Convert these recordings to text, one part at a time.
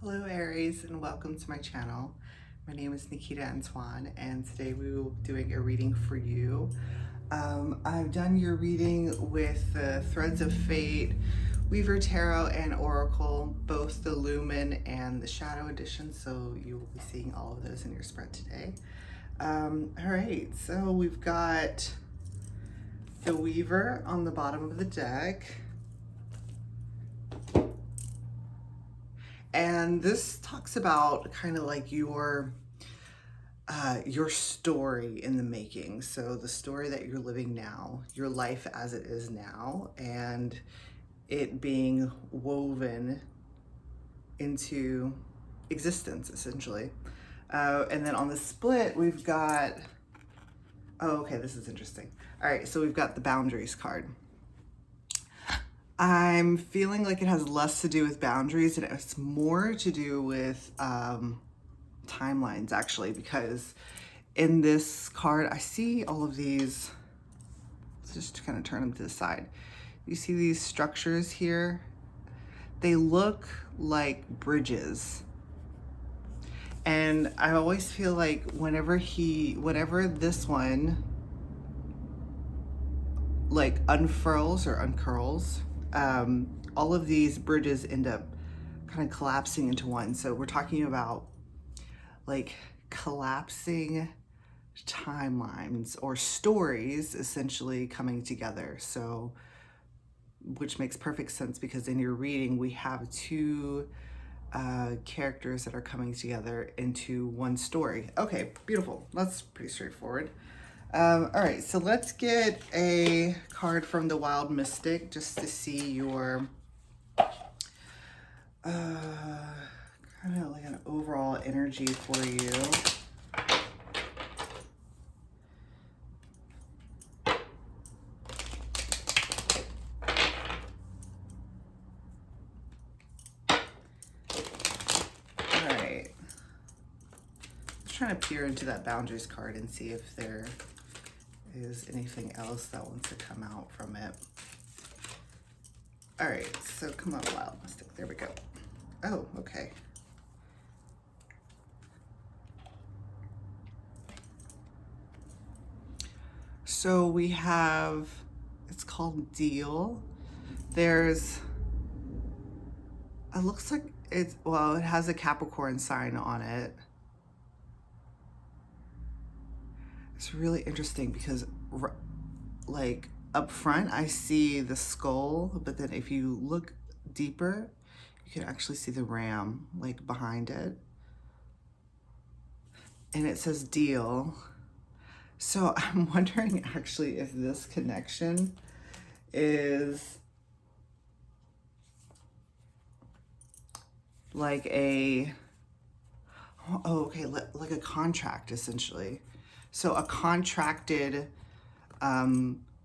Hello Aries and welcome to my channel. My name is Nikita Antoine and today we will be doing a reading for you. I've done your reading with the Threads of Fate, Weaver Tarot, and Oracle, both the Lumen and the Shadow edition, so you will be seeing all of those in your spread today. Alright, so we've got the Weaver on the bottom of the deck. And this talks about kind of like your story in the making. So the story that you're living now, your life as it is now, and it being woven into existence, essentially. And then on the split, we've got, oh, okay, this is interesting. All right, so we've got the boundaries card. I'm feeling like it has less to do with boundaries and it's more to do with timelines, actually, because in this card, I see all of these. Let's just kind of turn them to the side. You see these structures here? They look like bridges. And I always feel like whenever this one like unfurls or uncurls, all of these bridges end up kind of collapsing into one. So we're talking about like collapsing timelines or stories essentially coming together. So, which makes perfect sense because in your reading, we have two characters that are coming together into one story. Okay, beautiful. That's pretty straightforward. All right, so let's get a card from the Wild Mystic just to see your kind of like an overall energy for you. All right. Let's try to peer into that boundaries card and see if there is anything else that wants to come out from it. All right, so come on, Wild Mystic. There we go. Oh, okay. So we have, it's called Deal. There's, it looks like it's, well, it has a Capricorn sign on it. It's really interesting because like up front, I see the skull, but then if you look deeper, you can actually see the ram like behind it. And it says Deal. So I'm wondering actually if this connection is like a, oh, okay, like a contract essentially. So a contracted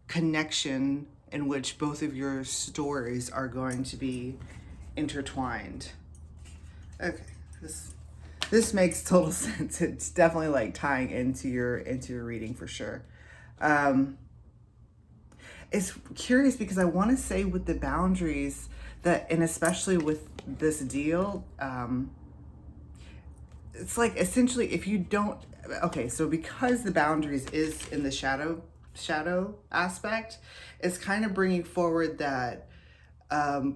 connection in which both of your stories are going to be intertwined. Okay, this makes total sense. It's definitely like tying into your reading for sure. It's curious because I want to say with the boundaries that, and especially with this deal, it's like essentially if you don't, okay, so because the boundaries is in the shadow aspect, it's kind of bringing forward that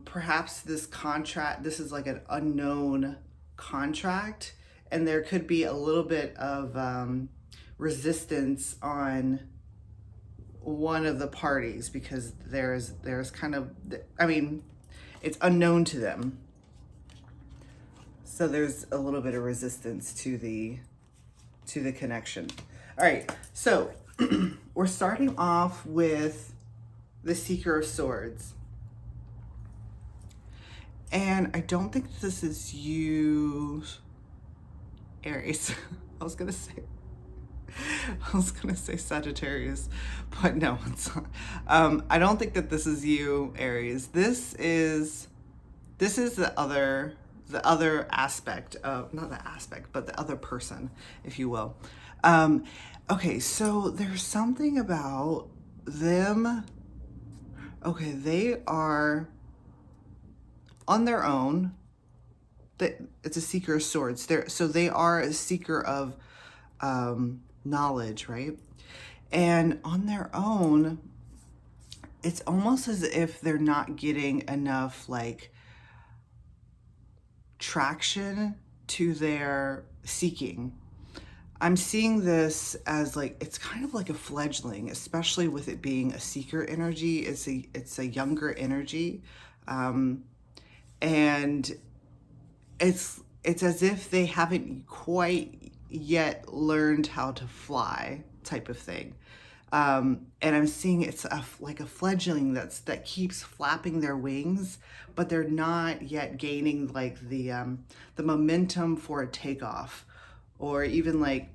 perhaps this is like an unknown contract, and there could be a little bit of resistance on one of the parties because there's kind of, I mean, it's unknown to them. So there's a little bit of resistance to the connection. All right, so we're starting off with the Seeker of Swords. And I don't think this is you, Aries. I was gonna say Sagittarius, but no, it's not. I don't think that this is you, Aries. This is the other aspect of, not the aspect, but the other person, if you will. Okay, so there's something about them. Okay, they are on their own. it's a seeker of swords. So they are a seeker of knowledge, right? And on their own, it's almost as if they're not getting enough like traction to their seeking. I'm seeing this as like it's kind of like a fledgling, especially with it being a seeker energy. It's a younger energy, and it's as if they haven't quite yet learned how to fly, type of thing. And I'm seeing it's like a fledgling that keeps flapping their wings, but they're not yet gaining like the momentum for a takeoff, or even like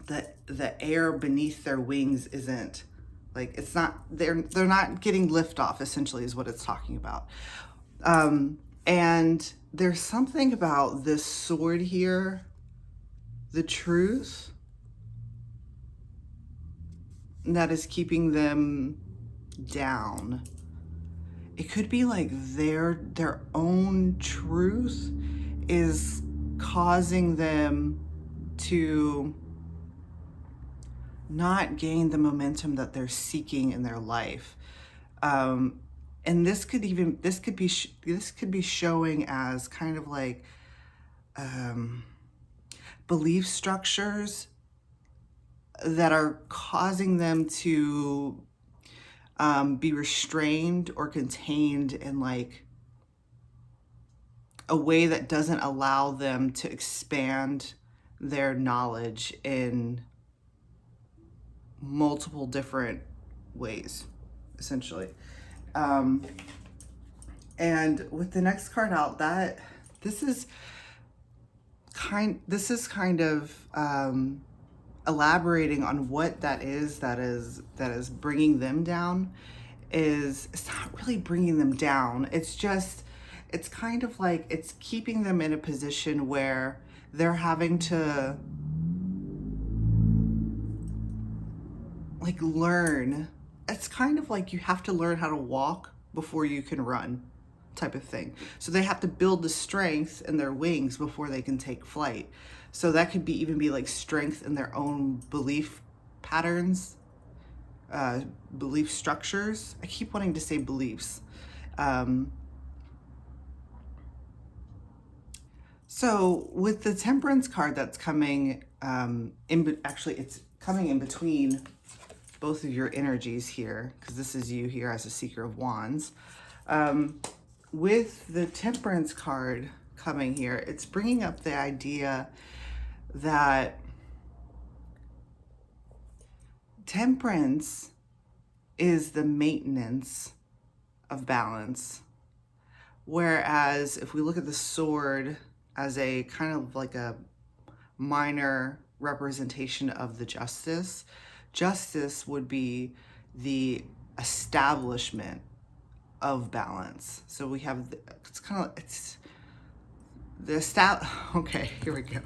the air beneath their wings isn't like, it's not, they're not getting liftoff, essentially is what it's talking about. And there's something about this sword here, the truth, that is keeping them down. It could be like their own truth is causing them to not gain the momentum that they're seeking in their life. And this could be showing as kind of like belief structures that are causing them to be restrained or contained in like a way that doesn't allow them to expand their knowledge in multiple different ways, essentially. And with the next card out, that this is kind of elaborating on what that is bringing them down. It's not really bringing them down. It's kind of like it's keeping them in a position where they're having to like learn. It's kind of like you have to learn how to walk before you can run, type of thing. So they have to build the strength in their wings before they can take flight. So that could even be like strength in their own belief patterns, belief structures. I keep wanting to say beliefs. So with the Temperance card that's coming, actually it's coming in between both of your energies here, because this is you here as a Seeker of Wands. With the Temperance card coming here, it's bringing up the idea that temperance is the maintenance of balance. Whereas if we look at the sword as a kind of like a minor representation of the justice, justice would be the establishment of balance. So we have, it's the okay, here we go.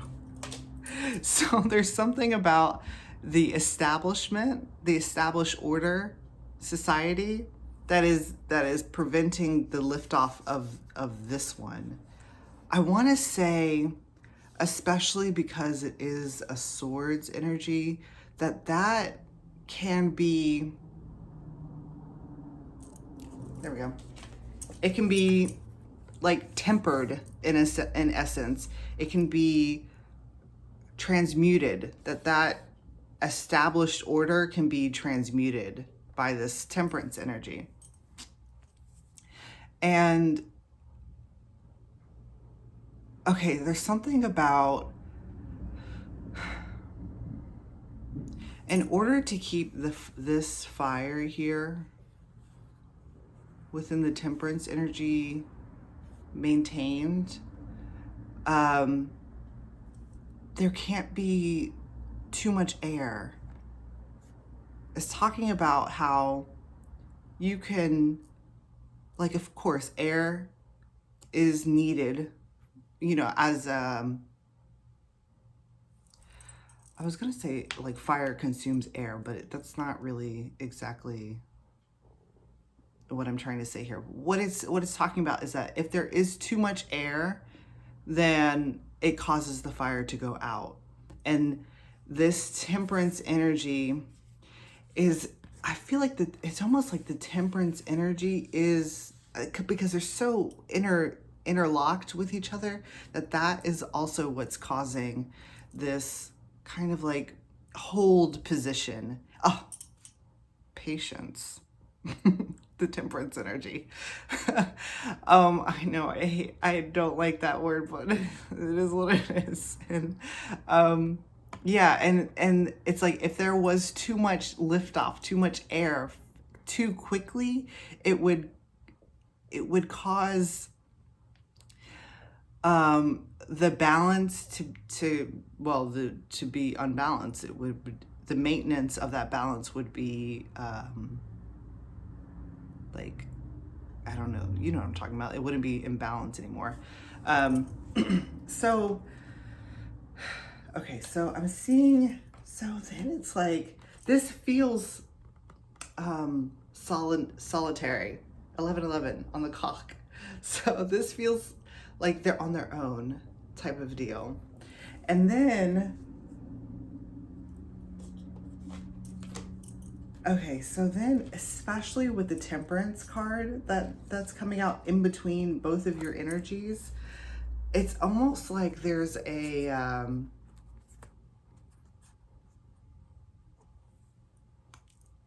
So there's something about the establishment, the established order, society, that is preventing the liftoff of this one. I want to say, especially because it is a swords energy, that can be, there we go. It can be like tempered in essence. It can be transmuted, that established order can be transmuted by this temperance energy. And okay, there's something about, in order to keep this fire here within the temperance energy maintained, there can't be too much air. It's talking about how you can, like, of course, air is needed, as I was gonna say like fire consumes air, but that's not really exactly what I'm trying to say here. What it's talking about is that if there is too much air, then it causes the fire to go out. And this temperance energy is, I feel like it's almost like the temperance energy is, because they're so interlocked with each other, that is also what's causing this kind of like hold position. Oh, patience. The temperance energy. I know I don't like that word, but it is what it is. And yeah, and it's like if there was too much liftoff, too much air too quickly, it would cause the balance to be unbalanced. It would, the maintenance of that balance would be like, I don't know, you know what I'm talking about. It wouldn't be in balance anymore. So, okay, so I'm seeing, so then it's like, this feels solitary, 1111 on the clock. So this feels like they're on their own type of deal. And then, okay, so then especially with the temperance card that's coming out in between both of your energies, it's almost like there's a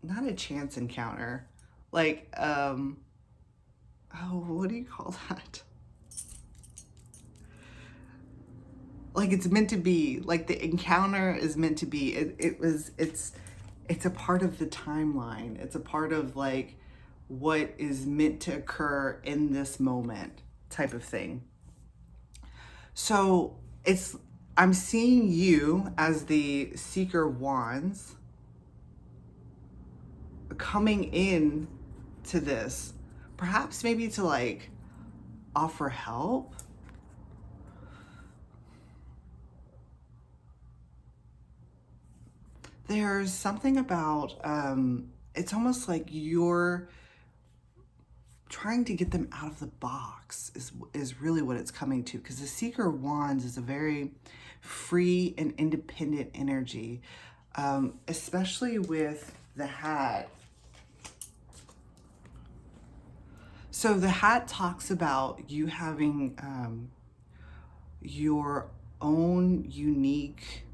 not a chance encounter, like oh, what do you call that? Like it's meant to be, like the encounter is meant to be. It's a part of the timeline. It's a part of like what is meant to occur in this moment type of thing. So I'm seeing you as the Seeker of Wands coming in to this, perhaps maybe to like offer help. There's something about, it's almost like you're trying to get them out of the box is really what it's coming to, because the Seeker of Wands is a very free and independent energy, especially with the hat. So the hat talks about you having your own unique,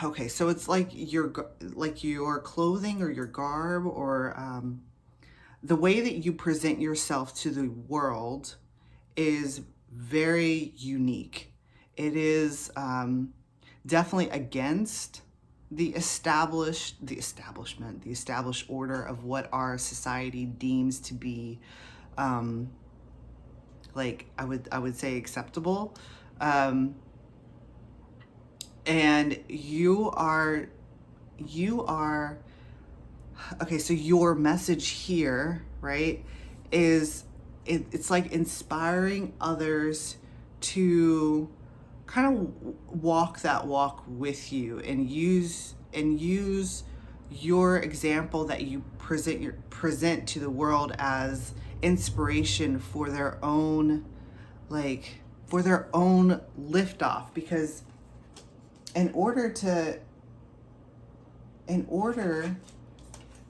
okay, so it's like your clothing or your garb, or the way that you present yourself to the world is very unique. It is definitely against the established order of what our society deems to be like I would say acceptable. And you are okay, so your message here, right, is it's like inspiring others to kind of walk that walk with you, and use your example that you present to the world as inspiration for their own liftoff. Because in order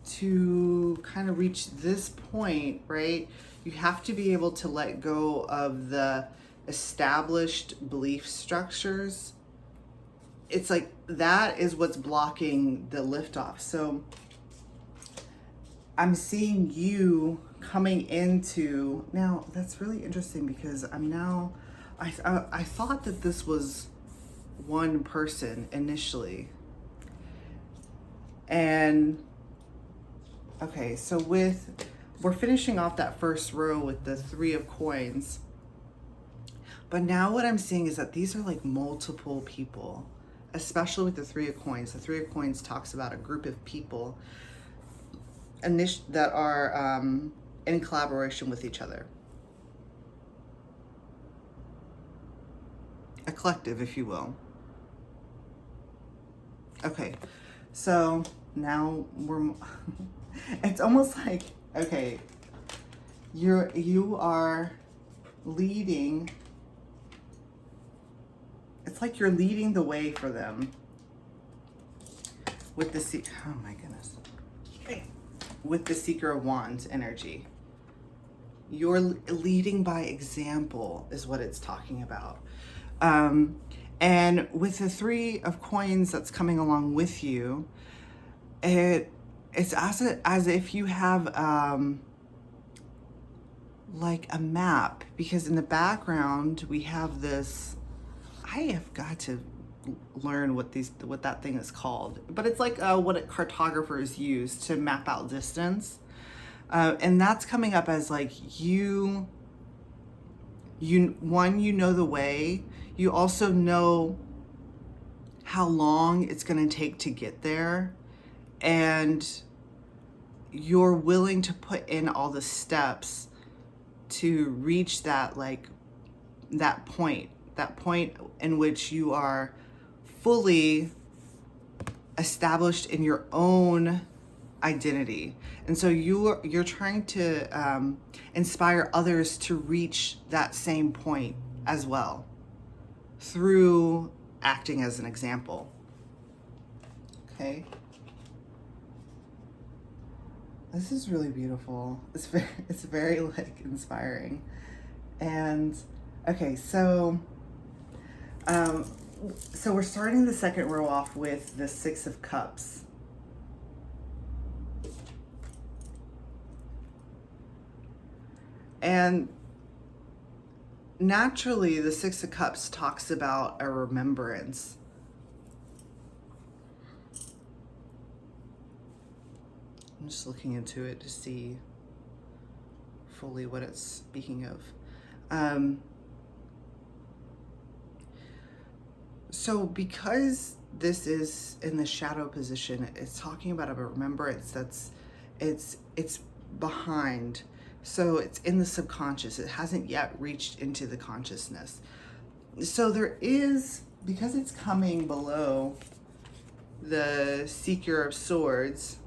to kind of reach this point, right, you have to be able to let go of the established belief structures. It's like that is what's blocking the liftoff. So I'm seeing you coming into, now that's really interesting, because I thought that this was one person initially. And okay, so we're finishing off that first row with the 3 of coins. But now what I'm seeing is that these are like multiple people, especially with the 3 of coins. The 3 of coins talks about a group of people that are in collaboration with each other. A collective, if you will. Okay, so now it's almost like, okay, you are leading it's like you're leading the way for them with the oh my goodness, with the Seeker of Wands energy. You're leading by example is what it's talking about. And with the Three of Coins that's coming along with you, it's as if you have like a map, because in the background we have this, I have got to learn what that thing is called, but it's like what cartographers use to map out distance, and that's coming up as like you know the way. You also know how long it's going to take to get there, and you're willing to put in all the steps to reach that, like that point in which you are fully established in your own identity. And so you're trying to inspire others to reach that same point as well through acting as an example. Okay. This is really beautiful. It's very like inspiring. And okay, so we're starting the second row off with the Six of Cups. And naturally, the Six of Cups talks about a remembrance. I'm just looking into it to see fully what it's speaking of. So because this is in the shadow position, it's talking about a remembrance it's behind. So it's in the subconscious. It hasn't yet reached into the consciousness. So there is, because it's coming below the Seeker of Swords,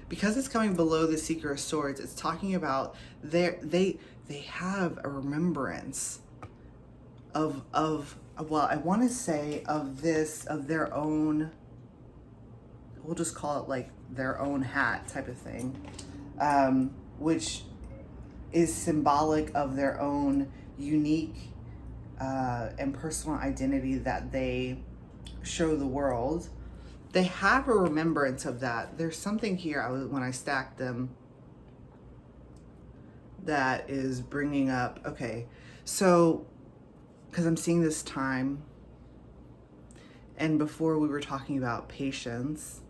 because it's coming below the Seeker of Swords, it's talking about they have a remembrance of well, I want to say of their own, we'll just call it like their own hat type of thing, which is symbolic of their own unique and personal identity that they show the world. They have a remembrance of that. There's something here when I stacked them that is bringing up, okay, so because I'm seeing this time, and before we were talking about patience,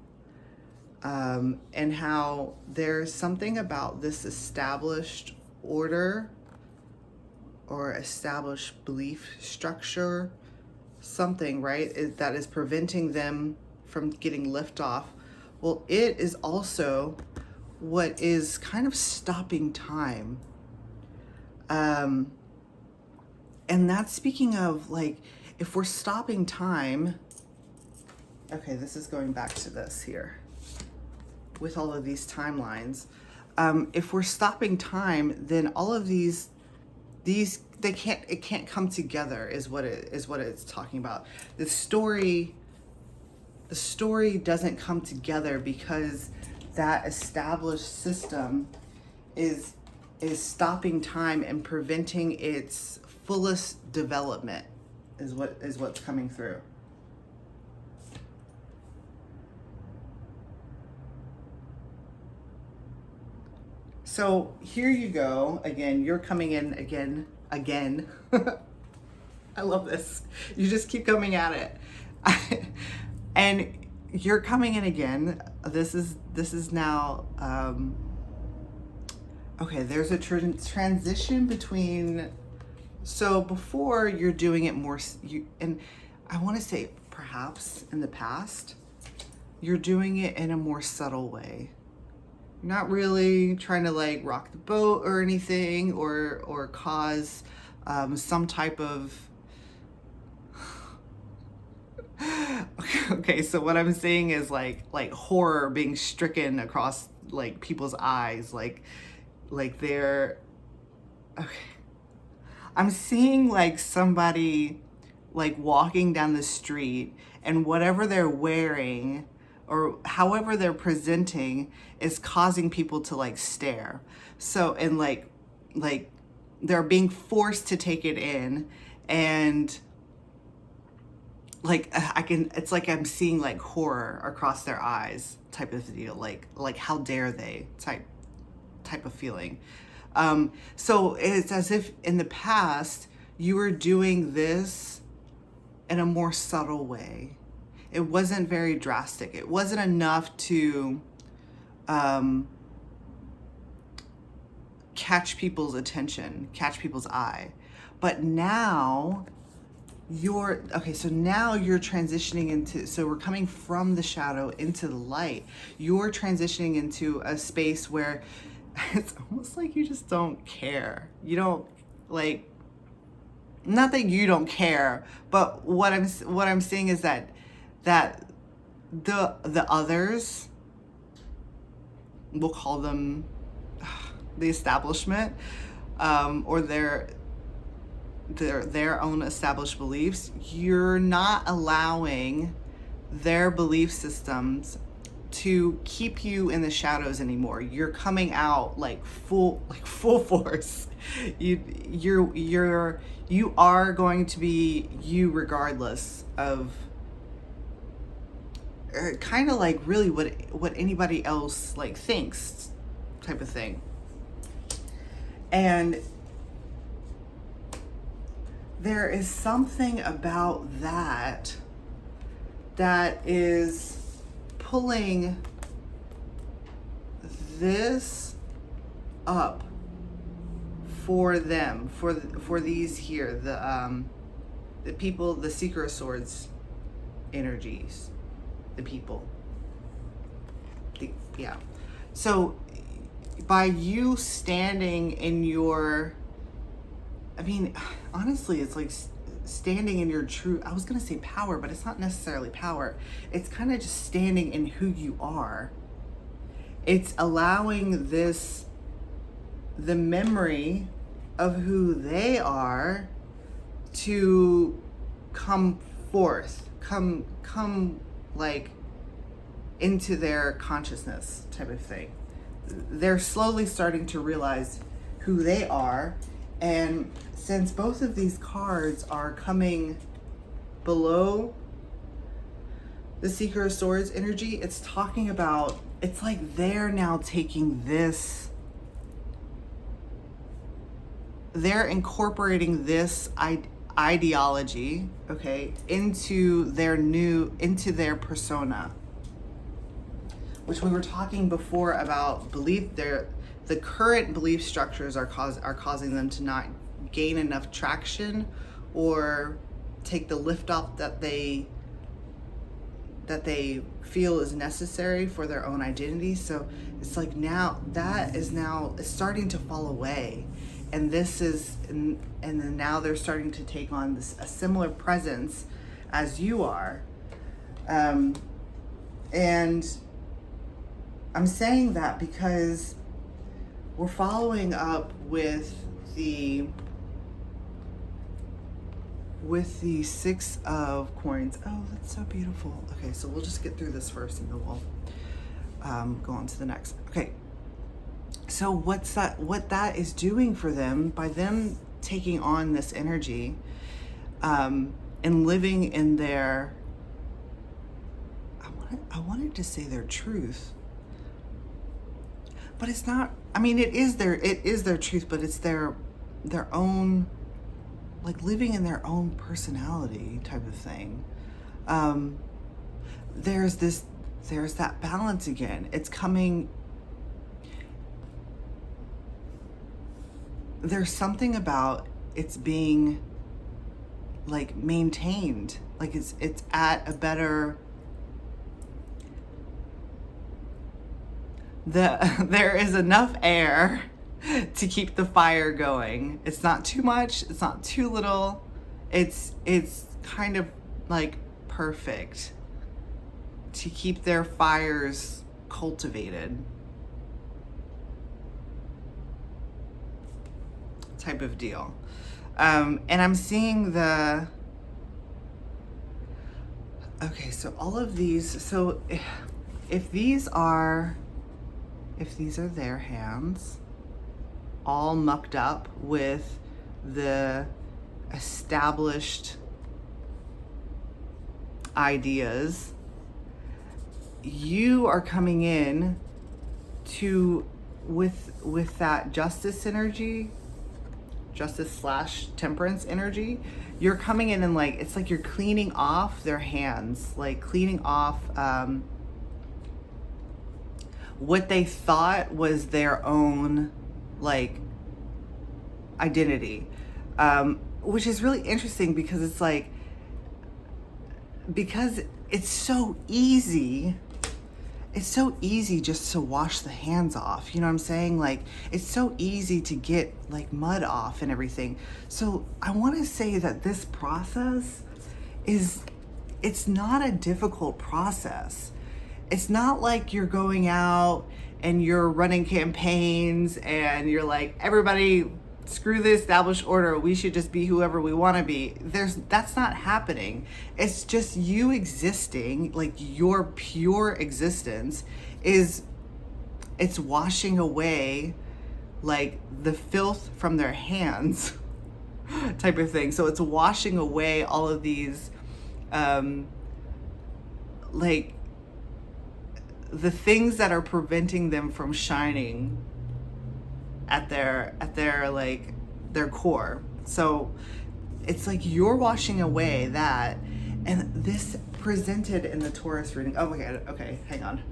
and how there's something about this established order or established belief structure, something, right, that is preventing them from getting lift off. Well, it is also what is kind of stopping time. And that's speaking of, like, if we're stopping time, okay, this is going back to this here with all of these timelines. If we're stopping time, then all of these it can't come together is what it's talking about. The story doesn't come together because that established system is stopping time and preventing its fullest development is what's coming through. So here you go again. You're coming in again. I love this. You just keep coming at it. And you're coming in again. This is now okay, there's a transition between, so before you're doing it more, and I want to say perhaps in the past, you're doing it in a more subtle way. You're not really trying to like rock the boat or anything, or cause some type of okay, so what I'm seeing is like horror being stricken across like people's eyes. Like like they're, okay. I'm seeing like somebody like walking down the street, and whatever they're wearing or however they're presenting is causing people to like stare. So, and like they're being forced to take it in, and like it's like I'm seeing like horror across their eyes type of deal, like how dare they type of feeling. So it's as if in the past you were doing this in a more subtle way. It wasn't very drastic. It wasn't enough to catch people's attention, catch people's eye. But now so now you're transitioning into, so we're coming from the shadow into the light. You're transitioning into a space where it's almost like you just don't care. You don't, like, not that you don't care, but what I'm seeing is that the others, we'll call them the establishment, or their own established beliefs, you're not allowing their belief systems to keep you in the shadows anymore. You're coming out like full force. You are going to be you regardless of kind of like really what anybody else like thinks type of thing. And there is something about that is pulling this up for them, for these here, the people, the Seeker of Swords energies, the people. Yeah. So by you standing in your, I mean, honestly, it's like standing in your true, I was going to say power, but it's not necessarily power. It's kind of just standing in who you are. It's allowing the memory of who they are to come forth, come like into their consciousness type of thing. They're slowly starting to realize who they are. And since both of these cards are coming below the Seeker of Swords energy, it's talking about, it's like they're now taking this, they're incorporating this ideology, okay, into their persona, which we were talking before about belief. The current belief structures are causing them to not gain enough traction or take the lift off that they feel is necessary for their own identity. So it's like now that is now starting to fall away, and this is and then now they're starting to take on a similar presence as you are, and I'm saying that because we're following up with the Six of Coins. Oh, that's so beautiful. Okay, so we'll just get through this first and then we'll go on to the next. Okay, so what that is doing for them, by them taking on this energy and living in their, I wanted to say their truth, but it's not. I mean, it is their truth, but it's their own, like living in their own personality type of thing. There's that balance again. It's coming. There's something about it's being like maintained, like it's at a better, there is enough air to keep the fire going. It's not too much, it's not too little. It's kind of like perfect to keep their fires cultivated. type of deal. And I'm seeing okay, so all of these, so if these are their hands, all mucked up with the established ideas, you are coming in to with that justice energy, justice / temperance energy. You're coming in and like, it's like you're cleaning off their hands, like cleaning off what they thought was their own like identity, which is really interesting because it's like, because it's so easy just to wash the hands off, you know what I'm saying? Like, it's so easy to get like mud off and everything. So I want to say that this process it's not a difficult process. It's not like you're going out and you're running campaigns and you're like, everybody screw the established order, we should just be whoever we want to be. That's not happening. It's just you existing, like your pure existence it's washing away like the filth from their hands type of thing. So it's washing away all of these like the things that are preventing them from shining at their like their core. So it's like you're washing away that, and this presented in the Taurus reading. Oh my god, okay, hang on.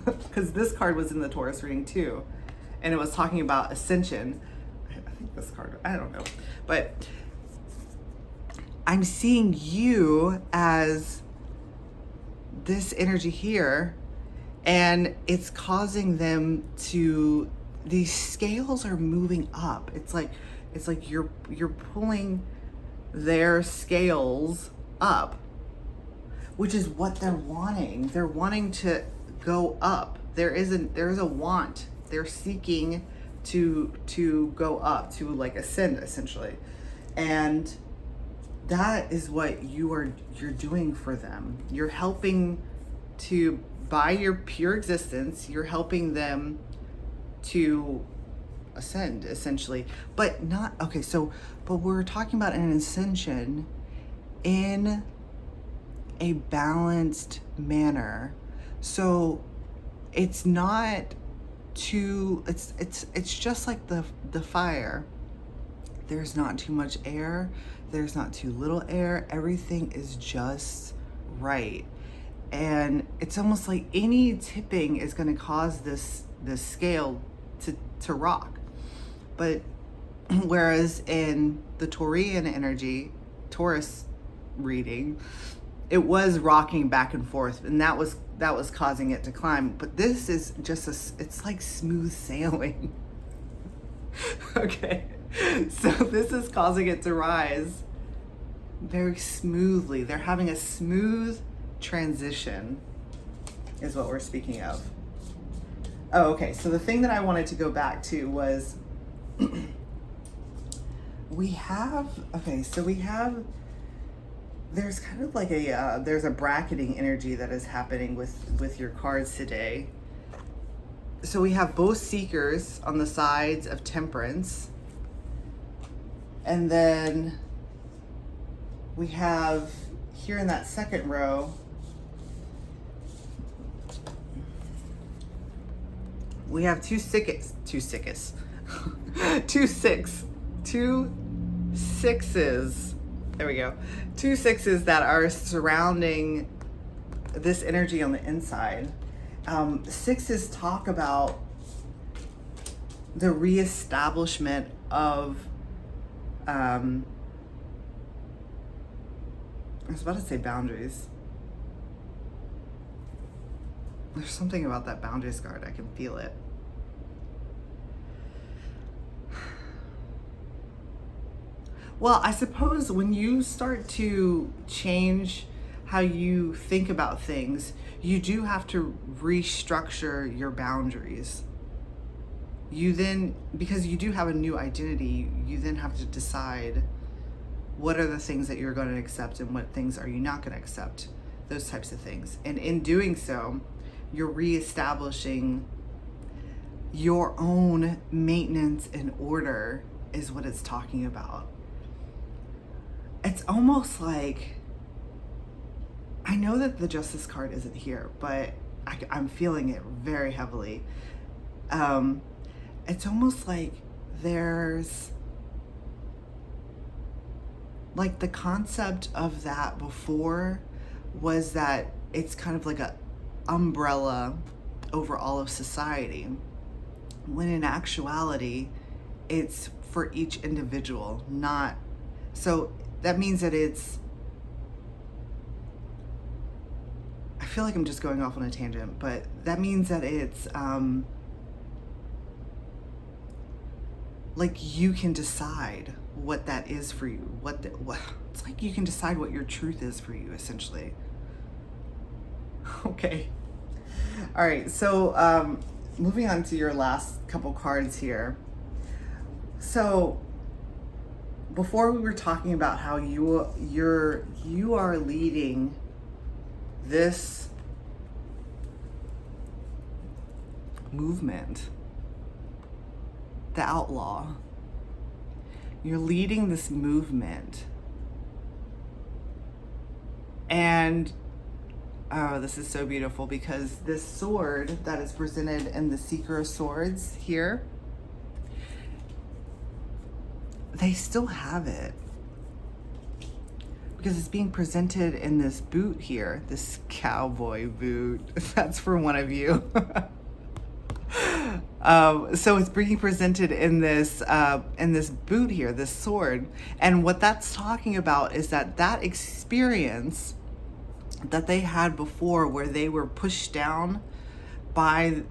Because this card was in the Taurus reading too, and it was talking about ascension. I think this card, I don't know, but I'm seeing you as this energy here, and it's causing them to, these scales are moving up. It's like you're pulling their scales up, which is what they're wanting. They're wanting to go up. There is a want. They're seeking to go up, to like ascend essentially. And that is what you're doing for them. You're helping to, by your pure existence, you're helping them to ascend essentially, but not, okay, so, but we're talking about an ascension in a balanced manner. So it's not too, it's just like the fire. There's not too much air, there's not too little air, everything is just right. And it's almost like any tipping is going to cause this scale to rock. But whereas in the Taurian energy, Taurus reading, it was rocking back and forth, and that was causing it to climb. But this is just it's like smooth sailing. Okay, so this is causing it to rise very smoothly. They're having a smooth transition is what we're speaking of. Oh, okay, so the thing that I wanted to go back to was we have, there's kind of like there's a bracketing energy that is happening with your cards today. So we have both seekers on the sides of temperance, and then we have here in that second row, we have two sixes there we go, 2 6s that are surrounding this energy on the inside. 6s talk about the reestablishment of I was about to say boundaries. There's something about that boundaries card, I can feel it. Well, I suppose when you start to change how you think about things, you do have to restructure your boundaries. you then, because you do have a new identity, you then have to decide what are the things that you're going to accept and what things are you not going to accept, those types of things. And in doing so, you're reestablishing your own maintenance and order is what it's talking about. It's almost like, I know that the Justice card isn't here, but I'm feeling it very heavily. It's almost like there's like the concept of that before was that it's kind of like a umbrella over all of society, when in actuality it's for each individual. Not so that means that it's, I feel like I'm just going off on a tangent, but that means that it's like you can decide what that is for you. What it's like you can decide what your truth is for you, essentially. Okay. All right. So moving on to your last couple cards here. So before we were talking about how you are leading this movement, the outlaw. You're leading this movement. And oh, this is so beautiful, because this sword that is presented in the Seeker of Swords here, they still have it. Because it's being presented in this boot here, this cowboy boot. That's for one of you. So it's being presented in this boot here, this sword. And what that's talking about is that experience that they had before, where they were pushed down by,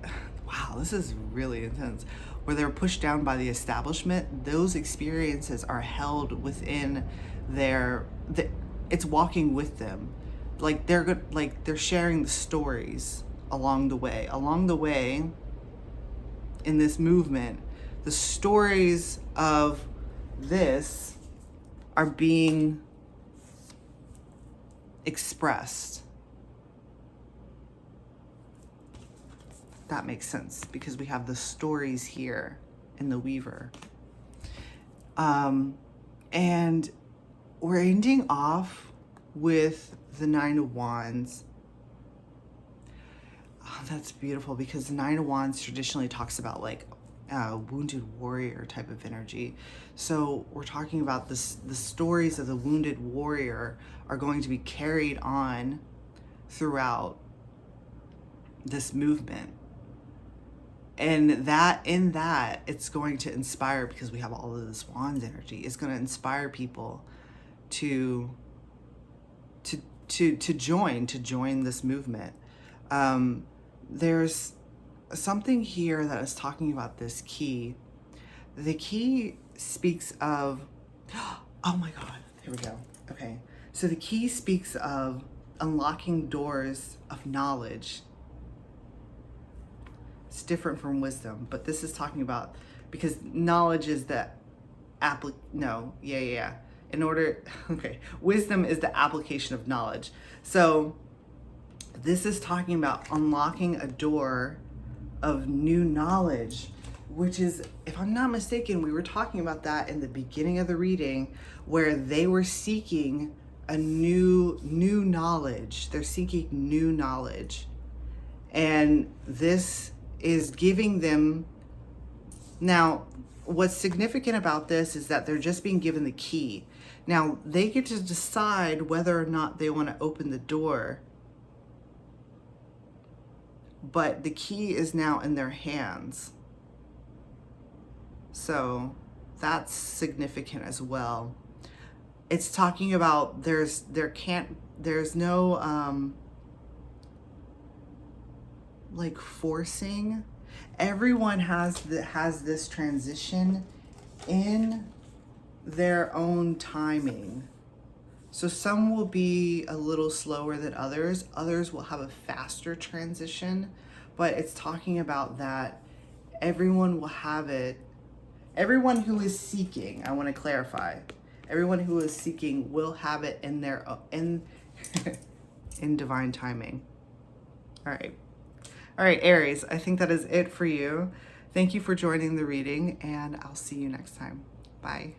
wow, this is really intense, where they were pushed down by the establishment. Those experiences are held within it's walking with them. Like they're sharing the stories along the way in this movement. The stories of this are being expressed. That makes sense, because we have the stories here in the Weaver. And we're ending off with the Nine of Wands. Oh, that's beautiful, because the Nine of Wands traditionally talks about like wounded warrior type of energy. So we're talking about the stories of the wounded warrior are going to be carried on throughout this movement. And in that it's going to inspire, because we have all of this Wands energy, it's going to inspire people to join this movement. There's something here that is talking about this key. The key speaks of, oh my God, here we go. Okay. So the key speaks of unlocking doors of knowledge. It's different from wisdom, but this is talking about, because knowledge is the wisdom is the application of knowledge. So this is talking about unlocking a door of new knowledge, which is, if I'm not mistaken, we were talking about that in the beginning of the reading, where they were seeking a new knowledge. They're seeking new knowledge. And this is giving them, now what's significant about this is that they're just being given the key. Now they get to decide whether or not they want to open the door, but the key is now in their hands. So that's significant as well. It's talking about there's no like forcing. Everyone has this transition in their own timing. So some will be a little slower than others. Others will have a faster transition, but it's talking about that everyone will have it. Everyone who is seeking, I want to clarify, everyone who is seeking will have it in their in in divine timing. All right. All right, Aries, I think that is it for you. Thank you for joining the reading, and I'll see you next time. Bye.